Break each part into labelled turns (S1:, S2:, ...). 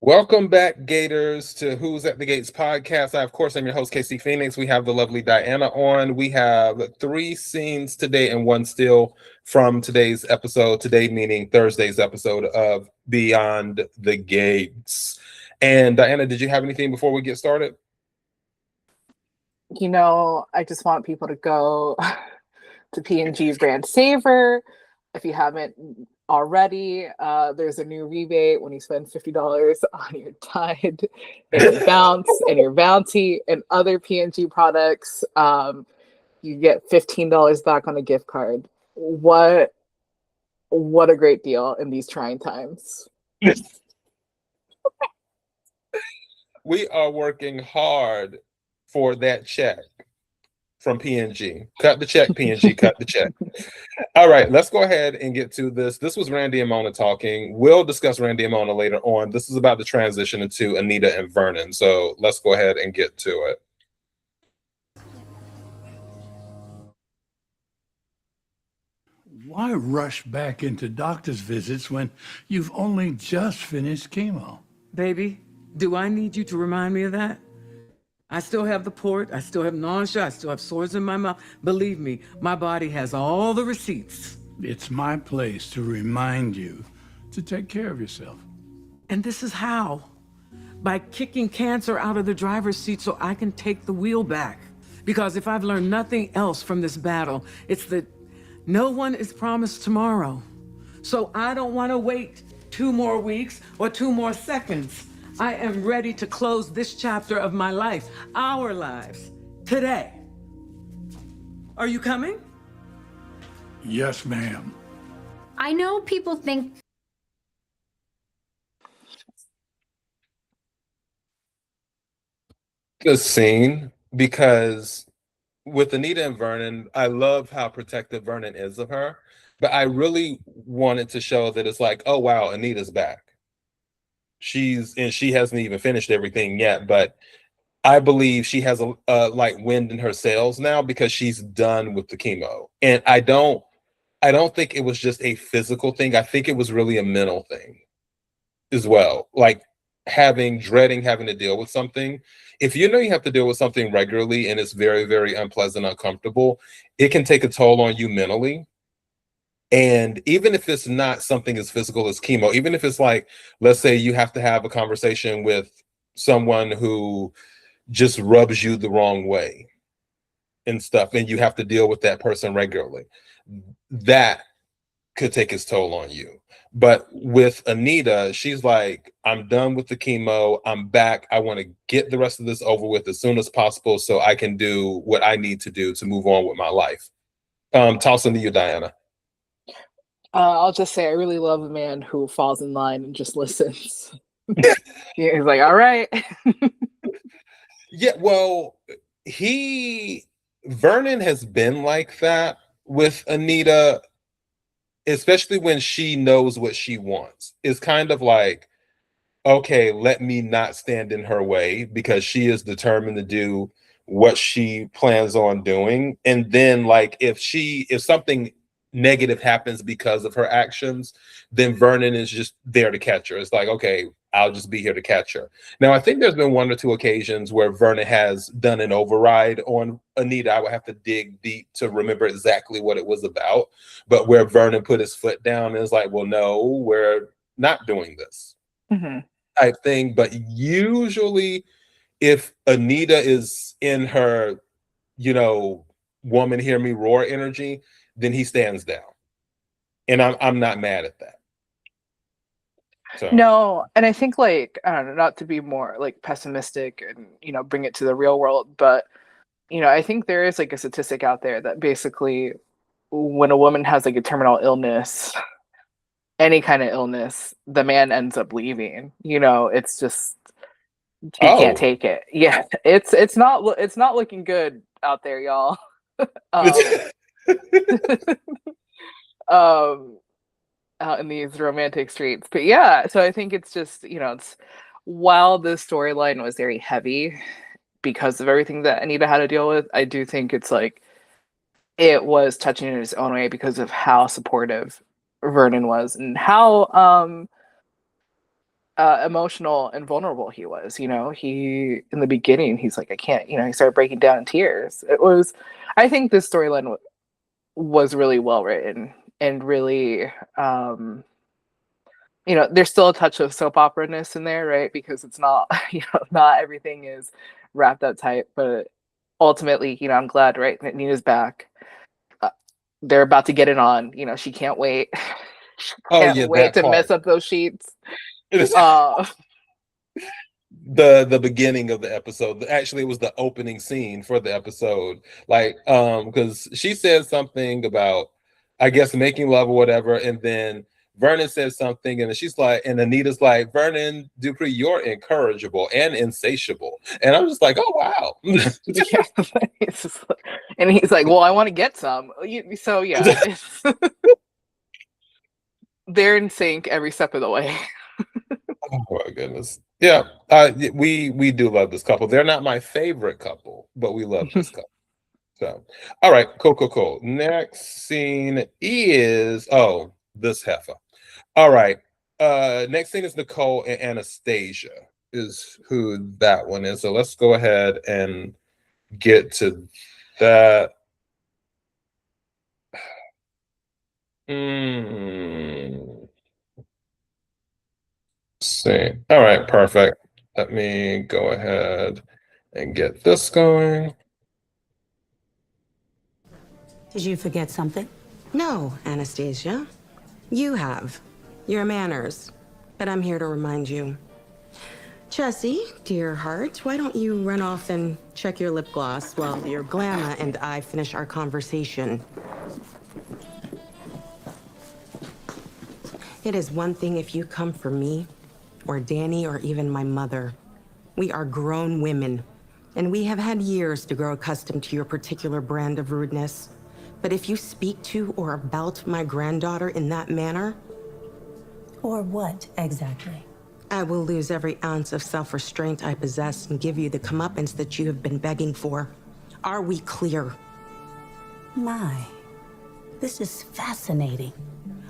S1: Welcome back, Gators, to Who's at the Gates podcast. Of course, I'm your host, Casey Phoenix. We have the lovely Diana on. We have 3 scenes today and 1 still from today's episode. Today meaning Thursday's episode of Beyond the Gates. And Diana, did you have anything before we get started?
S2: I just want people to go to P&G Brand Saver. If you haven't already, there's a new rebate when you spend $50 on your Tide and your Bounce and your Bounty and other P&G products. You get $15 back on a gift card. What a great deal in these trying times.
S1: We are working hard for that check from P&G. Cut the check, P&G, cut the check. All right, let's go ahead and get to this. This was Randy and Mona talking. We'll discuss Randy and Mona later on. This is about the transition into Anita and Vernon. So let's go ahead and get to it.
S3: Why rush back into doctor's visits when you've only just finished chemo?
S4: Baby, do I need you to remind me of that? I still have the port, I still have nausea, I still have sores in my mouth. Believe me, my body has all the receipts.
S3: It's my place to remind you to take care of yourself.
S4: And this is how. By kicking cancer out of the driver's seat so I can take the wheel back. Because if I've learned nothing else from this battle, it's that no one is promised tomorrow. So I don't want to wait 2 more weeks or 2 more seconds. I am ready to close this chapter of my life, our lives, today. Are you coming?
S3: Yes, ma'am.
S5: I know people think
S1: the scene because with Anita and Vernon, I love how protective Vernon is of her, but I really wanted to show that it's like, oh wow, Anita's back. She hasn't even finished everything yet, but I believe she has a like wind in her sails now because she's done with the chemo. And I don't think it was just a physical thing. I think it was really a mental thing as well. Like dreading having to deal with something. If you know you have to deal with something regularly and it's very, very unpleasant, uncomfortable, it can take a toll on you mentally. And even if it's not something as physical as chemo, even if it's like, let's say you have to have a conversation with someone who just rubs you the wrong way and stuff, and you have to deal with that person regularly, that could take its toll on you. But with Anita, she's like, I'm done with the chemo. I'm back. I want to get the rest of this over with as soon as possible so I can do what I need to do to move on with my life. Tossing to you, Diana.
S2: I'll just say I really love a man who falls in line and just listens. He's like, all right.
S1: Yeah, well, Vernon has been like that with Anita, especially when she knows what she wants. It's kind of like, okay, let me not stand in her way because she is determined to do what she plans on doing. And then like if something negative happens because of her actions, then Vernon is just there to catch her. It's like, okay, I'll just be here to catch her. Now, I think there's been 1 or 2 occasions where Vernon has done an override on Anita. I would have to dig deep to remember exactly what it was about, but where Vernon put his foot down and is like, well, no, we're not doing this type thing. But usually if Anita is in her, woman hear me roar energy, then he stands down. And I'm not mad at that. So.
S2: No, and I think like, I don't know, not to be more like pessimistic and, bring it to the real world, but, I think there is like a statistic out there that basically when a woman has like a terminal illness, any kind of illness, the man ends up leaving. It's just, he can't take it. Yeah, it's not looking good out there, y'all. Out in these romantic streets. But yeah, so I think it's just, it's while the storyline was very heavy because of everything that Anita had to deal with, I do think it's like it was touching in its own way because of how supportive Vernon was and how emotional and vulnerable he was. He in the beginning he's like, I can't. He started breaking down in tears. I think this storyline was really well written and really. There's still a touch of soap opera-ness in there, right? Because it's not, not everything is wrapped up tight, but ultimately, I'm glad, right, that Nina's back. They're about to get it on. She can't wait. She
S1: Oh
S2: can't
S1: yeah,
S2: wait
S1: that
S2: to mess
S1: part.
S2: up those sheets.
S1: It is
S2: Uh,
S1: the beginning of the episode. Actually, it was the opening scene for the episode. Like, because she said something about, I guess, making love or whatever, and then Vernon says something, and she's like, and Anita's like, Vernon Dupree, you're incorrigible and insatiable. And I'm just like, oh wow.
S2: yeah. And he's like, well, I want to get some. So yeah, they're in sync every step of the way.
S1: Oh my goodness. Yeah. We do love this couple. They're not my favorite couple, but we love this couple. So all right, cool. Next scene is this heifer. All right. Next scene is Nicole and Anastasia is who that one is. So let's go ahead and get to that. See. All right, perfect. Let me go ahead and get this going.
S6: Did you forget something?
S7: No, Anastasia. You have. Your manners. But I'm here to remind you. Jessie, dear heart, why don't you run off and check your lip gloss while your Glamma and I finish our conversation? It is one thing if you come for me, or Danny, or even my mother. We are grown women, and we have had years to grow accustomed to your particular brand of rudeness. But if you speak to or about my granddaughter in that manner...
S6: Or what, exactly?
S7: I will lose every ounce of self-restraint I possess and give you the comeuppance that you have been begging for. Are we clear?
S6: My, this is fascinating.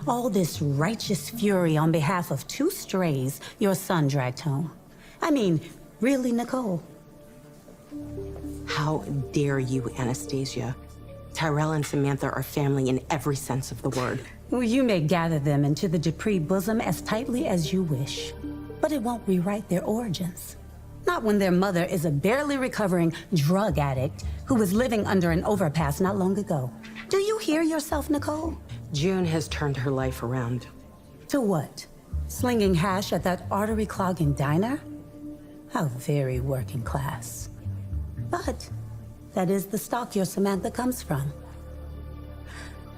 S6: All this righteous fury on behalf of two strays your son dragged home. I mean, really, Nicole?
S7: How dare you, Anastasia? Tyrell and Samantha are family in every sense of the word.
S6: Well, you may gather them into the Dupree bosom as tightly as you wish, but it won't rewrite their origins. Not when their mother is a barely recovering drug addict who was living under an overpass not long ago. Do you hear yourself, Nicole?
S7: June has turned her life around.
S6: To what? Slinging hash at that artery-clogging diner? How very working class. But that is the stock your Samantha comes from.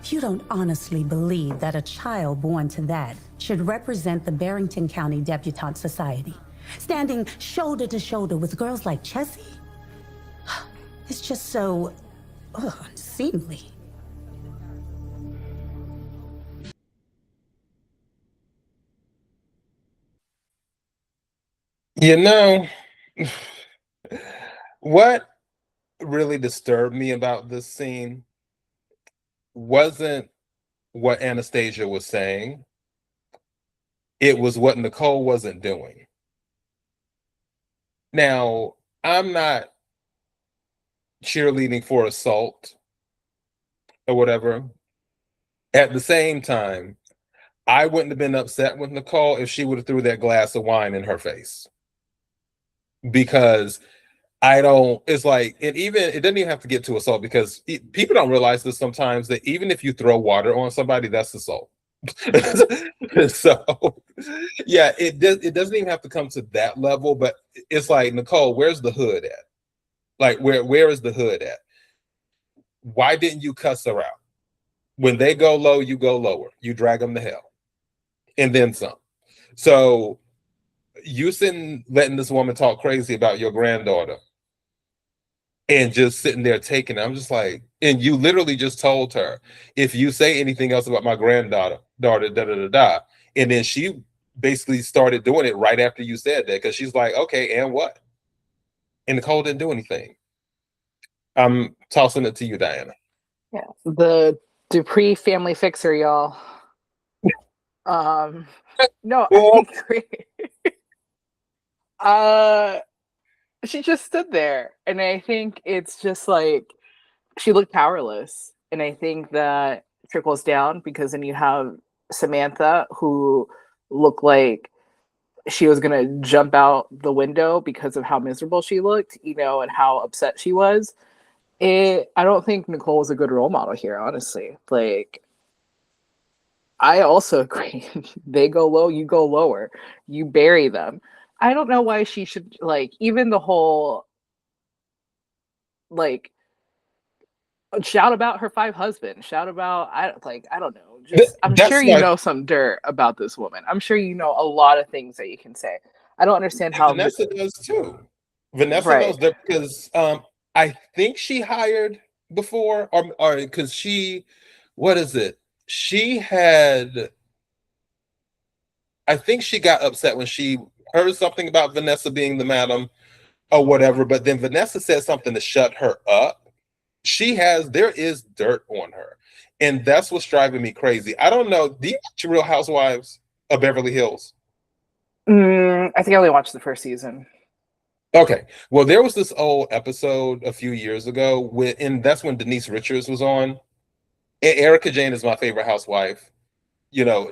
S6: You don't honestly believe that a child born to that should represent the Barrington County Debutante Society, standing shoulder to shoulder with girls like Jessie? It's just so unseemly.
S1: You know, what really disturbed me about this scene wasn't what Anastasia was saying. It was what Nicole wasn't doing. Now, I'm not cheerleading for assault or whatever. At the same time, I wouldn't have been upset with Nicole if she would have threw that glass of wine in her face. Because it's like, it doesn't even have to get to assault, because people don't realize this sometimes, that even if you throw water on somebody, that's assault. So yeah, it doesn't even have to come to that level, but it's like, Nicole, where's the hood at? Like, where is the hood at? Why didn't you cuss her out? When they go low, you go lower. You drag them to hell. And then some. So you sitting letting this woman talk crazy about your granddaughter and just sitting there taking it. I'm just like, and you literally just told her, if you say anything else about my granddaughter, and then she basically started doing it right after you said that, because she's like, okay, and what? And Nicole didn't do anything. I'm tossing it to you, Diana.
S2: Yeah, the Dupree family fixer, y'all. No, I agree. She just stood there, and I think it's just like she looked powerless, and I think that trickles down because then you have Samantha who looked like she was gonna jump out the window because of how miserable she looked, and how upset she was. I don't think Nicole is a good role model here, honestly. Like, I also agree. They go low, you go lower. You bury them. I don't know why she should, like, even the whole, like, shout about her 5 husbands. Shout about, I don't know. Just, I'm sure
S1: That's
S2: you
S1: my
S2: know some dirt about this woman. I'm sure you know a lot of things that you can say. I don't understand
S1: and
S2: how
S1: Vanessa does too. Vanessa
S2: right.
S1: knows that because I think she hired before, or because she, what is it? She had, I think she got upset when she heard something about Vanessa being the madam or whatever, but then Vanessa said something to shut her up. There is dirt on her. And that's what's driving me crazy. I don't know. Do you watch Real Housewives of Beverly Hills?
S2: I think I only watched the first season.
S1: Okay. Well, there was this old episode a few years ago and that's when Denise Richards was on. And Erica Jane is my favorite housewife.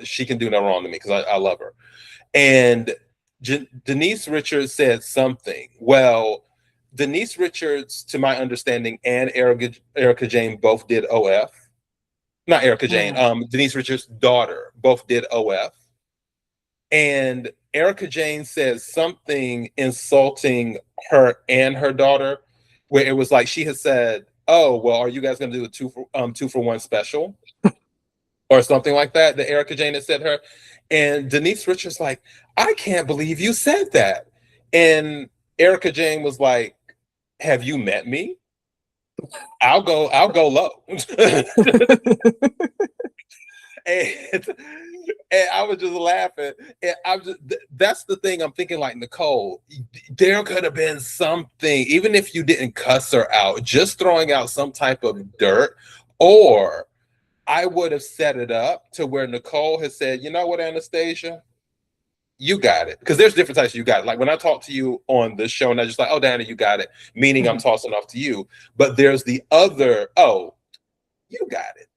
S1: She can do no wrong to me because I love her. And Denise Richards said something. Well, Denise Richards, to my understanding, and Erica Jane both did OF. Not Erica Jane.
S2: Mm.
S1: Denise Richards' daughter both did OF. And Erica Jane said something insulting her and her daughter, where it was like she had said, "Oh, well, are you guys going to do a 2-for-1 special?" or something like that. That Erica Jane had said to her, and Denise Richards like, "I can't believe you said that." And Erica Jane was like, "Have you met me? I'll go low." and, and I was just laughing. And that's the thing I'm thinking, like, Nicole, there could have been something, even if you didn't cuss her out, just throwing out some type of dirt, or I would have set it up to where Nicole has said, "You know what, Anastasia? You got it." Because there's different types of you got it. Like when I talk to you on this show and I just like, "Oh, Dana, you got it," meaning I'm tossing off to you. But there's the other, "Oh, you got it."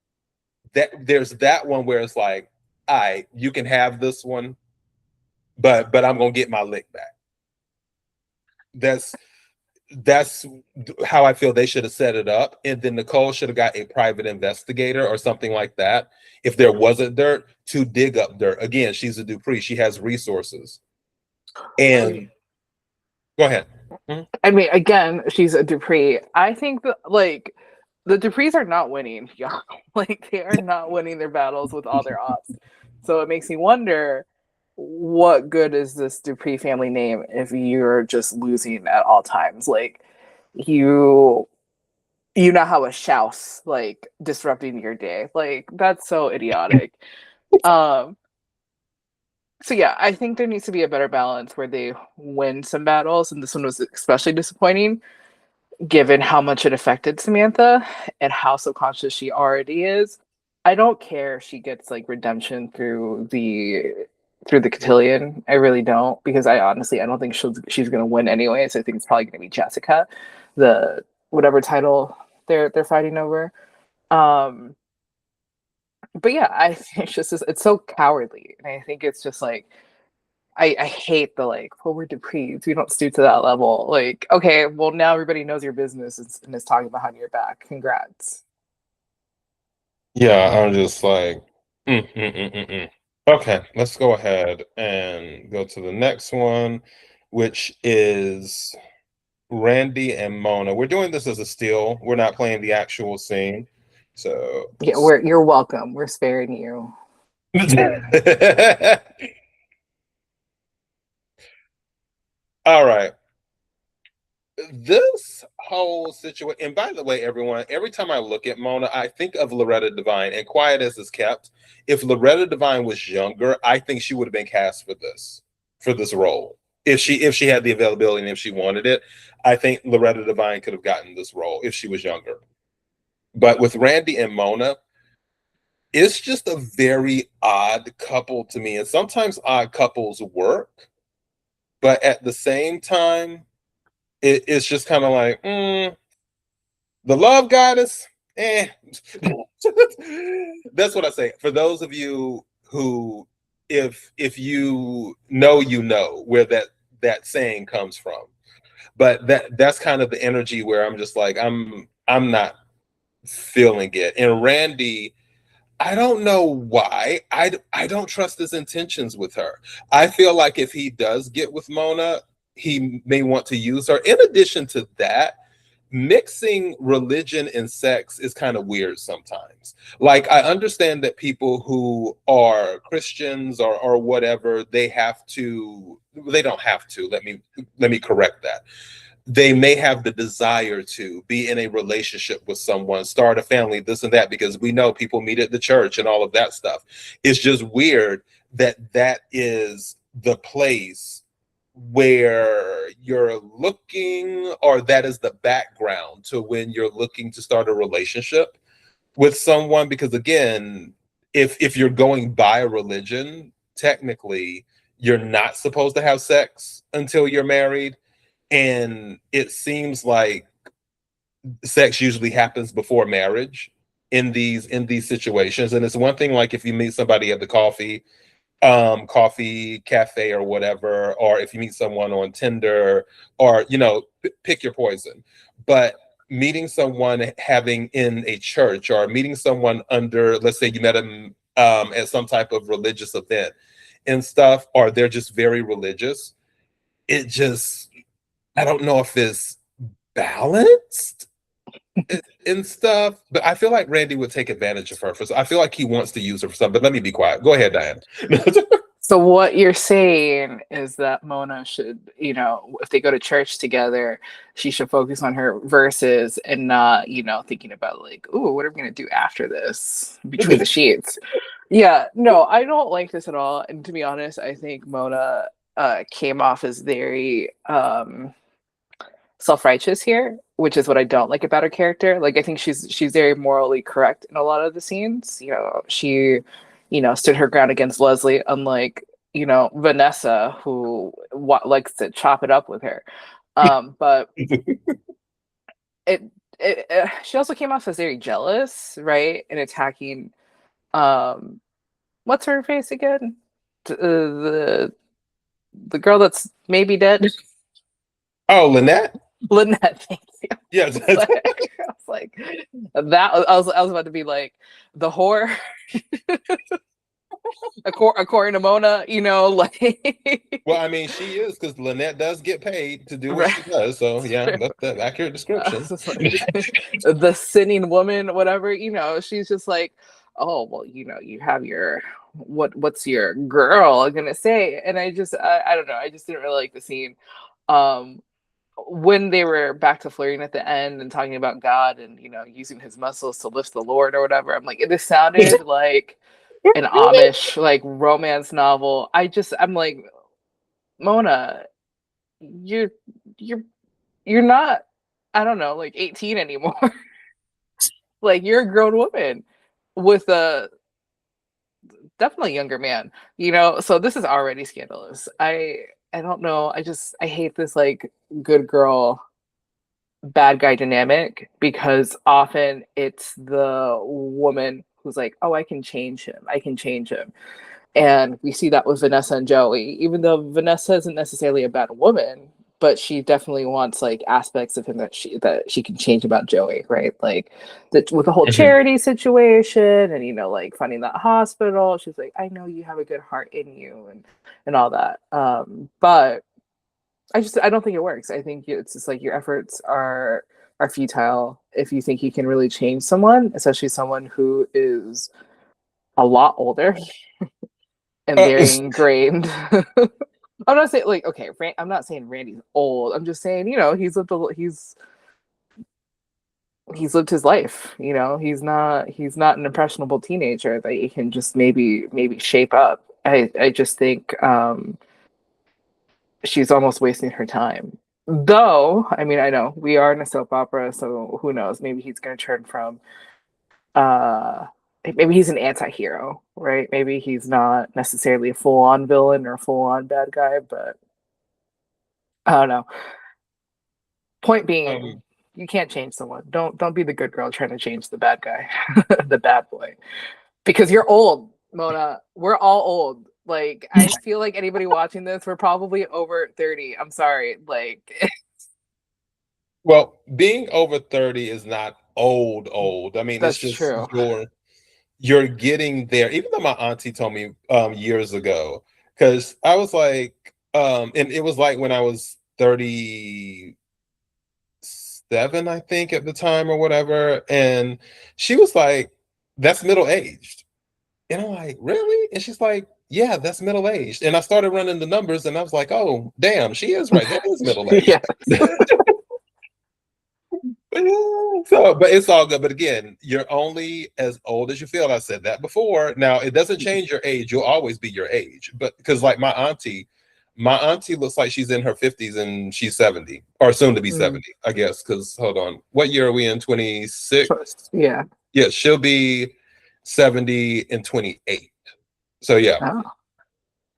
S1: There's that one where it's like, "All right, you can have this one, but I'm gonna get my lick back." That's how I feel they should have set it up. And then Nicole should have got a private investigator or something like that, if there wasn't dirt, to dig up dirt. Again, she's a Dupree. She has resources. And go ahead. Mhm.
S2: I mean, again, she's a Dupree. I think that, like, the Duprees are not winning, y'all. Like, they are not winning their battles with all their ops. So it makes me wonder, what good is this Dupree family name if you're just losing at all times? Like, you know how a shouse, like, disrupting your day. Like, that's so idiotic. Um, so yeah, I think there needs to be a better balance where they win some battles, and this one was especially disappointing given how much it affected Samantha and how subconscious she already is. I don't care if she gets like redemption through the cotillion. I really don't, because I don't think she's gonna win anyways. I think it's probably gonna be Jessica, the whatever title they're fighting over. Um but yeah, I think it's so cowardly. And I think it's just like I hate the like, well, we're Duprees. We don't stoop to that level. Like, okay, well, now everybody knows your business and is talking behind your back. Congrats.
S1: Yeah, I'm just like, mm, mm, mm, mm, mm. Okay, let's go ahead and go to the next one, which is Randy and Mona. We're doing this as a still. We're not playing the actual scene. So,
S2: Yeah, you're welcome. We're sparing you.
S1: all right. This whole situation, and by the way, everyone, every time I look at Mona, I think of Loretta Devine, and quiet as is kept. If Loretta Devine was younger, I think she would have been cast for this role. If she had the availability and if she wanted it, I think Loretta Devine could have gotten this role if she was younger. But with Randy and Mona, it's just a very odd couple to me. And sometimes odd couples work, but at the same time, it's just kind of like, the love goddess, eh. That's what I say. For those of you who, if you know where that saying comes from, but that's kind of the energy where I'm just like, I'm not feeling it. And Randy, I don't know why. I don't trust his intentions with her. I feel like if he does get with Mona, he may want to use her. In addition to that, mixing religion and sex is kind of weird sometimes. Like, I understand that people who are Christians or whatever, they don't have to. Let me correct that. They may have the desire to be in a relationship with someone, start a family, this and that, because we know people meet at the church and all of that stuff. It's just weird that that is the place where you're looking, or that is the background to when you're looking to start a relationship with someone. Because again, if you're going by a religion, technically you're not supposed to have sex until you're married. And it seems like sex usually happens before marriage in these situations. And it's one thing, like, if you meet somebody at the coffee cafe or whatever, or if you meet someone on Tinder, or pick your poison. But meeting someone having in a church, or meeting someone under, let's say you met them at some type of religious event and stuff, or they're just very religious, it just, I don't know if it's balanced and stuff, but I feel like Randy would take advantage of her I feel like he wants to use her for something. But let me be quiet. Go ahead, Diane.
S2: So what you're saying is that Mona should, if they go to church together, she should focus on her verses and not, thinking about like, ooh, what are we gonna do after this between the sheets? Yeah, no, I don't like this at all. And to be honest, I think Mona came off as very self-righteous here, which is what I don't like about her character. Like, I think she's very morally correct in a lot of the scenes. She, stood her ground against Leslie, unlike, Vanessa, who likes to chop it up with her. But she also came off as very jealous, right? And attacking, what's her face again? The girl that's maybe dead.
S1: Oh, Lynette.
S2: Lynette, thank you.
S1: Yes.
S2: I was like that. I was about to be like the whore, according to Mona. Like.
S1: Well, I mean, she is, because Lynette does get paid to do what
S2: Right.
S1: she does. So yeah, that's the accurate description.
S2: Like, the sinning woman, whatever. She's just like, oh well, you have your what's your girl gonna say? And I don't know. I just didn't really like the scene. When they were back to flirting at the end and talking about God and using his muscles to lift the Lord or whatever, I'm like, it just sounded like an Amish like romance novel. I'm like, Mona, you're not, I don't know, like 18 anymore. Like, you're a grown woman with a definitely younger man, so this is already scandalous. I don't know. I hate this like good girl, bad guy dynamic, because often it's the woman who's like, oh, I can change him. I can change him. And we see that with Vanessa and Joey, even though Vanessa isn't necessarily a bad woman, but she definitely wants like aspects of him that she can change about Joey, right? Like with the whole charity situation and like finding that hospital, she's like, I know you have a good heart in you and all that. But I don't think it works. I think it's just like your efforts are futile if you think you can really change someone, especially someone who is a lot older and very ingrained. I'm not saying like, okay, I'm not saying Randy's old. I'm just saying, he's lived his life. He's not an impressionable teenager that you can just maybe shape up. I just think she's almost wasting her time. Though, I mean, I know we are in a soap opera, so who knows? Maybe he's going to turn from maybe he's an anti-hero, right? Maybe he's not necessarily a full-on villain or a full-on bad guy, but I don't know. Point being,
S1: Um,
S2: you can't change someone. Don't be the good girl trying to change the bad guy, the bad boy. Because you're old, Mona. We're all old. Like, I feel like anybody watching this, we're probably over 30. I'm sorry. Like,
S1: well, being over 30 is not old. I mean, it's
S2: that's
S1: just
S2: true.
S1: you're getting there. Even though my auntie told me years ago, because I was like, and it was like when I was 37, I think, at the time or whatever, and she was like, "That's middle aged," and I'm like, "Really?" And she's like, "Yeah, that's middle aged." And I started running the numbers, and I was like, "Oh, damn, she is right. That is middle aged."
S2: Yeah.
S1: So, but it's all good. But again, you're only as old as you feel. I said that before. Now, it doesn't change your age. You'll always be your age. But because, like my auntie looks like she's in her 50s and she's 70 or soon to be 70, I guess. Because hold on, what year are we in? 26?
S2: Yeah.
S1: Yeah, she'll be 70 in 28. So yeah.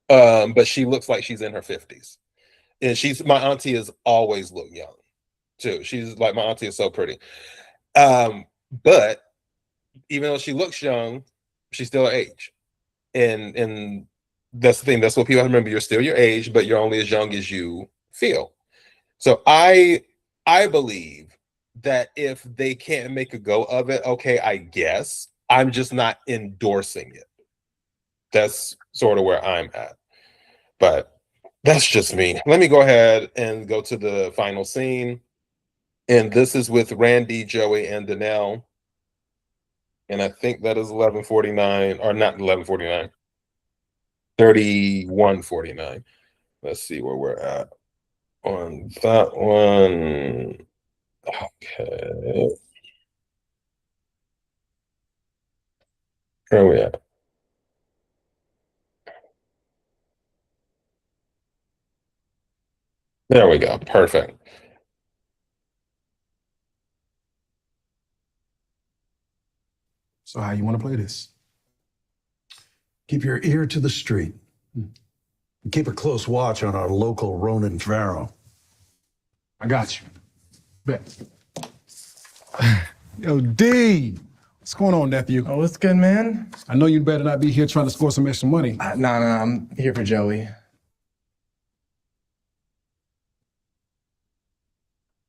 S1: But she looks like she's in her 50s. And my auntie has always looked young too. She's like, my auntie is so pretty. But even though she looks young, she's still her age. And that's the thing. That's what people have to remember. You're still your age, but you're only as young as you feel. So I believe that if they can't make a go of it, okay, I guess. I'm just not endorsing it. That's sort of where I'm at. But that's just me. Let me go ahead and go to the final scene. And this is with Randy, Joey, and Donnell. And I think that is 11:49, or not 11:49, 31:49. Let's see where we're at on that one. Okay. Where are we at? There we go. Perfect.
S8: So how you want to play this? Keep your ear to the street. And keep a close watch on our local Ronan Farrow.
S9: I got you. Bet. Yo, D. What's going on, nephew?
S10: Oh, what's good, man?
S9: I know you better not be here trying to score some extra money.
S10: Nah, I'm here for Joey.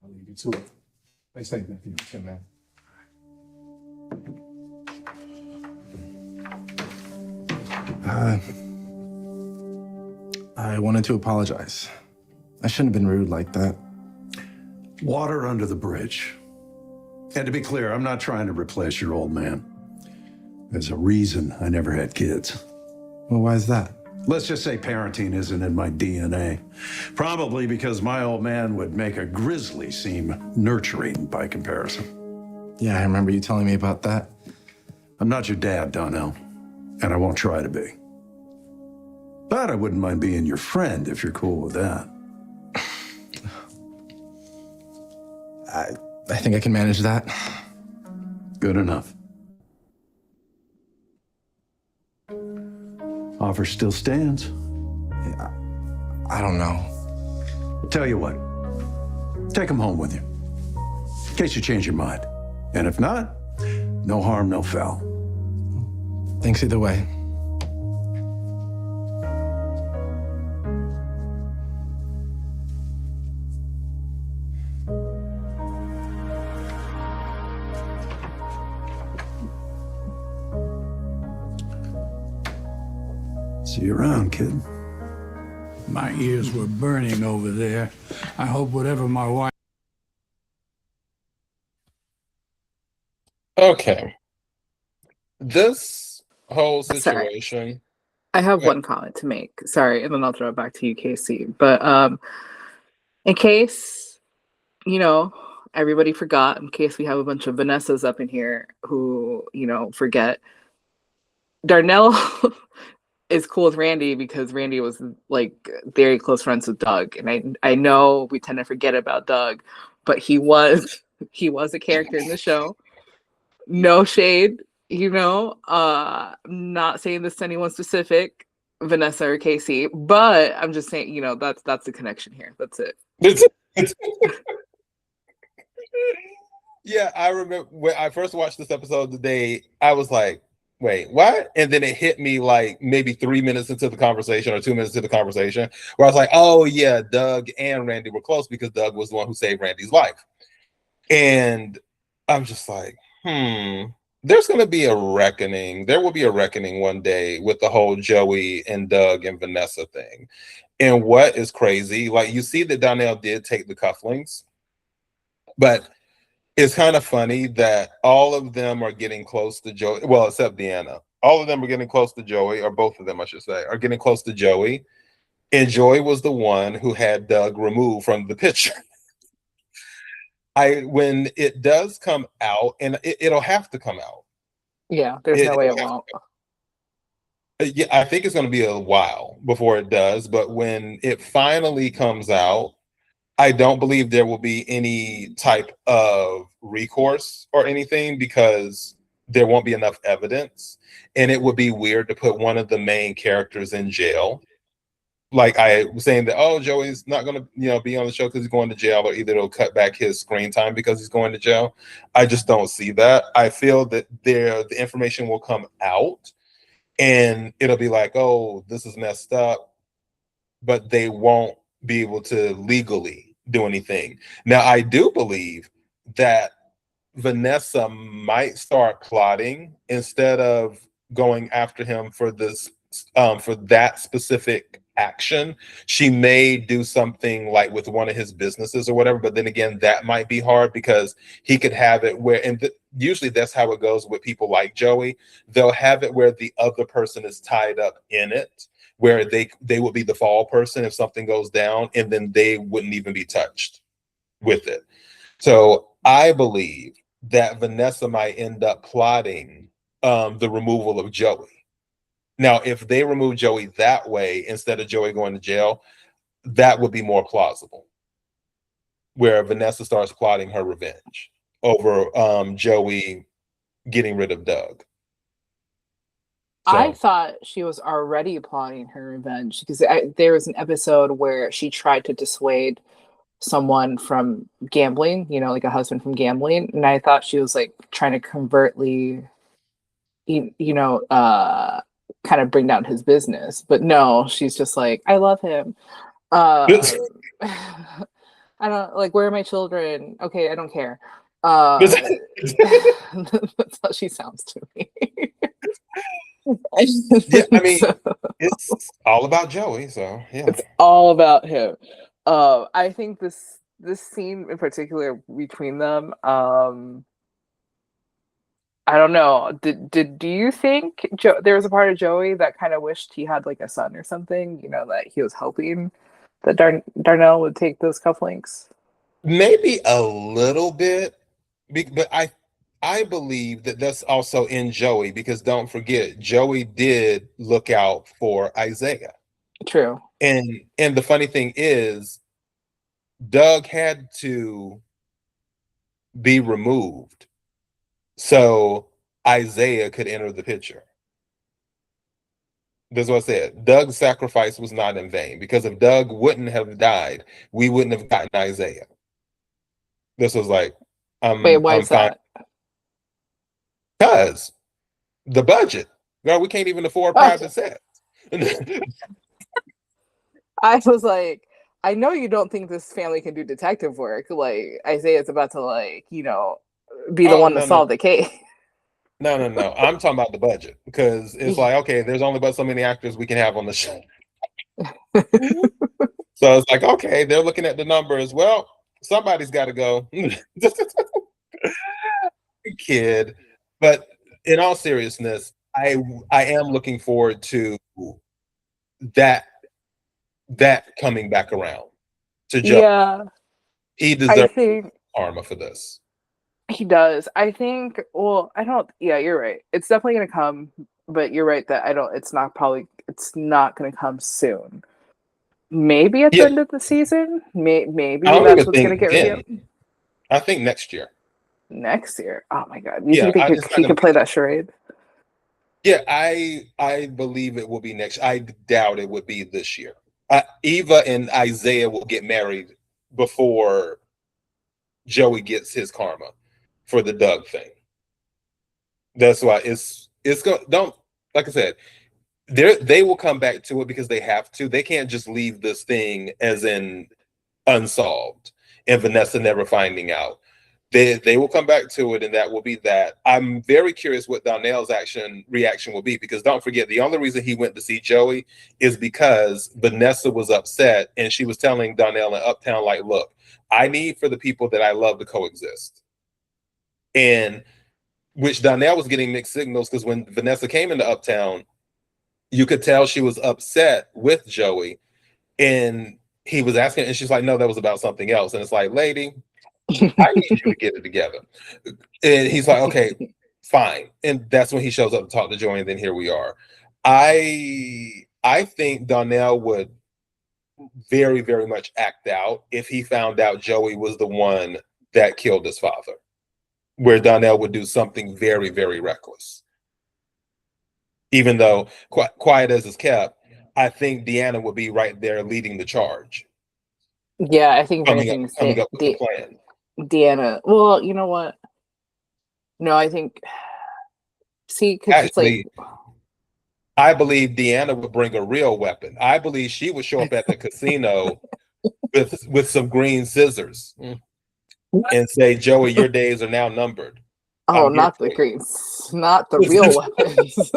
S9: I'll leave you to it. Stay safe, nephew.
S10: Good, man. I wanted to apologize. I shouldn't have been rude like that.
S8: Water under the bridge. And to be clear, I'm not trying to replace your old man. There's a reason I never had kids.
S10: Well, why is that?
S8: Let's just say parenting isn't in my DNA. Probably because my old man would make a grizzly seem nurturing by comparison.
S10: Yeah, I remember you telling me about that.
S8: I'm not your dad, Donnell, and I won't try to be. But I wouldn't mind being your friend if you're cool with that.
S10: I think I can manage that.
S8: Good enough. Offer still stands.
S10: Yeah, I don't know.
S8: Tell you what, take him home with you, in case you change your mind. And if not, no harm, no foul.
S10: Thanks either way.
S8: See you around, kid.
S3: My ears were burning over there. I hope whatever my wife...
S1: Okay. This whole
S2: Sorry.
S1: situation.
S2: I have
S1: Yeah.
S2: one comment to make. Sorry, and then I'll throw it back to you, Casey. But in case, everybody forgot, in case we have a bunch of Vanessas up in here who, forget, Darnell is cool with Randy because Randy was like very close friends with Doug. And I know we tend to forget about Doug, but he was a character in the show. No shade, I'm not saying this to anyone specific, Vanessa or Casey, but I'm just saying, that's the connection here. That's it.
S1: Yeah, I remember when I first watched this episode today, I was like, wait, what? And then it hit me like maybe 3 minutes into the conversation or 2 minutes into the conversation, where I was like, oh yeah, Doug and Randy were close because Doug was the one who saved Randy's life. And I'm just like, there's going to be a reckoning. There will be a reckoning one day with the whole Joey and Doug and Vanessa thing. And what is crazy, like you see that Donnell did take the cufflinks, but it's kind of funny that all of them are getting close to Joey. Well, except Deanna. All of them are getting close to Joey, or both of them, I should say, are getting close to Joey. And Joey was the one who had Doug removed from the picture. When it does come out, and it'll have to come out.
S2: Yeah, there's no way it won't.
S1: Yeah, I think it's going to be a while before it does. But when it finally comes out, I don't believe there will be any type of recourse or anything because there won't be enough evidence. And it would be weird to put one of the main characters in jail. Like I was saying that, oh, Joey's not going to, be on the show because he's going to jail, or either it'll cut back his screen time because he's going to jail. I just don't see that. I feel that the information will come out and it'll be like, oh, this is messed up, but they won't be able to legally do anything. Now, I do believe that Vanessa might start plotting instead of going after him for this, for that specific action. She may do something like with one of his businesses or whatever, but then again, that might be hard because he could have it where, and usually that's how it goes with people like Joey. They'll have it where the other person is tied up in it, where they would be the fall person if something goes down, and then they wouldn't even be touched with it. So I believe that Vanessa might end up plotting the removal of Joey. Now, if they remove Joey that way instead of Joey going to jail, that would be more plausible. Where Vanessa starts plotting her revenge over Joey getting rid of Doug.
S2: I thought she was already plotting her revenge because there was an episode where she tried to dissuade someone from gambling, like a husband from gambling. And I thought she was like trying to covertly, kind of bring down his business. But no, she's just like, I love him. I don't like, where are my children? Okay, I don't care. That's how she sounds to me.
S1: Yeah, I mean, it's all about Joey, so yeah.
S2: It's all about him. I think this scene in particular between them, I don't know. Do you think there was a part of Joey that kind of wished he had like a son or something? That he was hoping that Darnell would take those cufflinks.
S1: Maybe a little bit, but I believe that that's also in Joey because don't forget, Joey did look out for Isaiah.
S2: True.
S1: And the funny thing is, Doug had to be removed so Isaiah could enter the picture. That's what I said. Doug's sacrifice was not in vain because if Doug wouldn't have died, we wouldn't have gotten Isaiah. This was like,
S2: wait, why is that?
S1: Because the budget. Girl, we can't even afford private sets.
S2: I was like, I know you don't think this family can do detective work. Like Isaiah's about to be the one to solve the case.
S1: No. I'm talking about the budget because it's like, okay, there's only but so many actors we can have on the show. So it's like, okay, they're looking at the numbers. Well, somebody's got to go. Kid. But in all seriousness, I am looking forward to that coming back around to Joe.
S2: Yeah.
S1: He deserves karma for this.
S2: He does. I think, yeah, you're right. It's definitely going to come, but you're right that it's not going to come soon. Maybe at the end of the season. Maybe that's what's going to get revealed.
S1: I think next year.
S2: Next year? Oh my God. You think he could play that charade?
S1: Yeah, I believe it will be next. I doubt it would be this year. Eva and Isaiah will get married before Joey gets his karma for the Doug thing. That's why it's going. Don't, like I said, they will come back to it because they have to. They can't just leave this thing as in unsolved and Vanessa never finding out. They will come back to it, and that will be that. I'm very curious what Donnell's reaction will be, because don't forget, the only reason he went to see Joey is because Vanessa was upset, and she was telling Donnell in Uptown, like, look, I need for the people that I love to coexist. And which Donnell was getting mixed signals, because when Vanessa came into Uptown, you could tell she was upset with Joey, and he was asking, and she's like, no, that was about something else. And it's like, lady, I need you to get it together. And he's like, okay, fine. And that's when he shows up to talk to Joey, and then here we are. I think Donnell would very, very much act out if he found out Joey was the one that killed his father, where Donnell would do something very, very reckless. Even though quiet as is kept, I think Deanna would be right there leading the charge.
S2: Yeah, I think
S1: coming up with the plan.
S2: Deanna. Well, you know what? No, I think. See, because it's like.
S1: I believe Deanna would bring a real weapon. I believe she would show up at the casino with some green scissors and say, "Joey, your days are now numbered."
S2: Oh, not the greens, not the real weapons.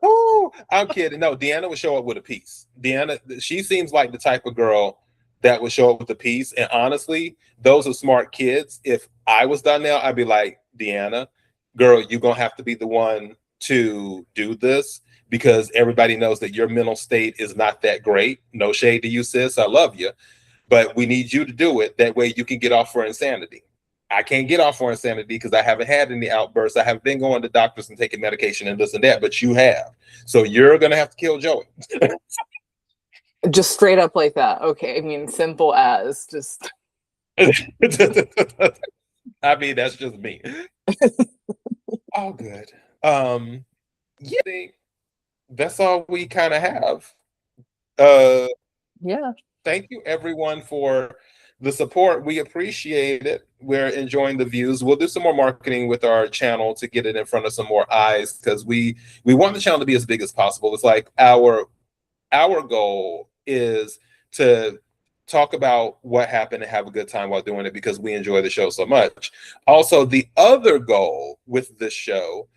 S1: Oh, I'm kidding. No, Deanna would show up with a piece. Deanna, she seems like the type of girl that would show up with a piece. And honestly, those are smart kids. If I was Donnell, I'd be like, Deanna, girl, you're going to have to be the one to do this, because everybody knows that your mental state is not that great. No shade to you, sis. I love you. But we need you to do it. That way you can get off for insanity. I can't get off for insanity because I haven't had any outbursts. I haven't been going to doctors and taking medication and this and that, but you have. So you're going to have to kill Joey.
S2: Just straight up like that. Okay. I mean, simple as just.
S1: I mean, that's just me. All good. Yeah, that's all we kind of have.
S2: Yeah.
S1: Thank you everyone for the support. We appreciate it. We're enjoying the views. We'll do some more marketing with our channel to get it in front of some more eyes, because we want the channel to be as big as possible. It's like our goal is to talk about what happened and have a good time while doing it, because we enjoy the show so much. Also, the other goal with this show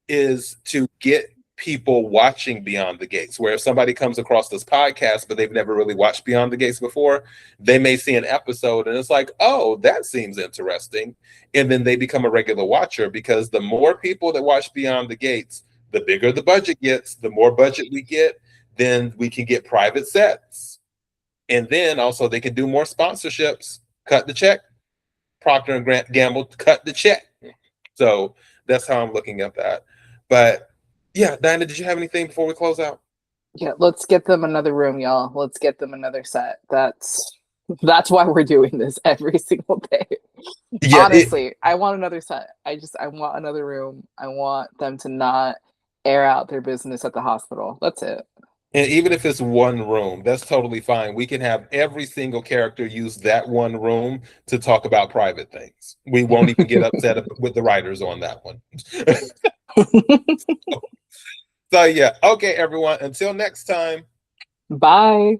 S1: is to get people watching Beyond the Gates, where if somebody comes across this podcast but they've never really watched Beyond the Gates before, they may see an episode and it's like, oh, that seems interesting, and then they become a regular watcher, because the more people that watch Beyond the Gates, the bigger the budget gets. The more budget we get, then we can get private sets, and then also they can do more sponsorships. Cut the check, Procter and Gamble, cut the check. So that's how I'm looking at that. But yeah, Diana, did you have anything before we close out?
S2: Yeah, let's get them another room, y'all. Let's get them another set. That's why we're doing this every single day. Yeah, honestly, I want another set. I want another room. I want them to not air out their business at the hospital. That's it.
S1: And even if it's one room, that's totally fine. We can have every single character use that one room to talk about private things. We won't even get upset with the writers on that one. So yeah, okay, everyone. Until next time.
S2: Bye.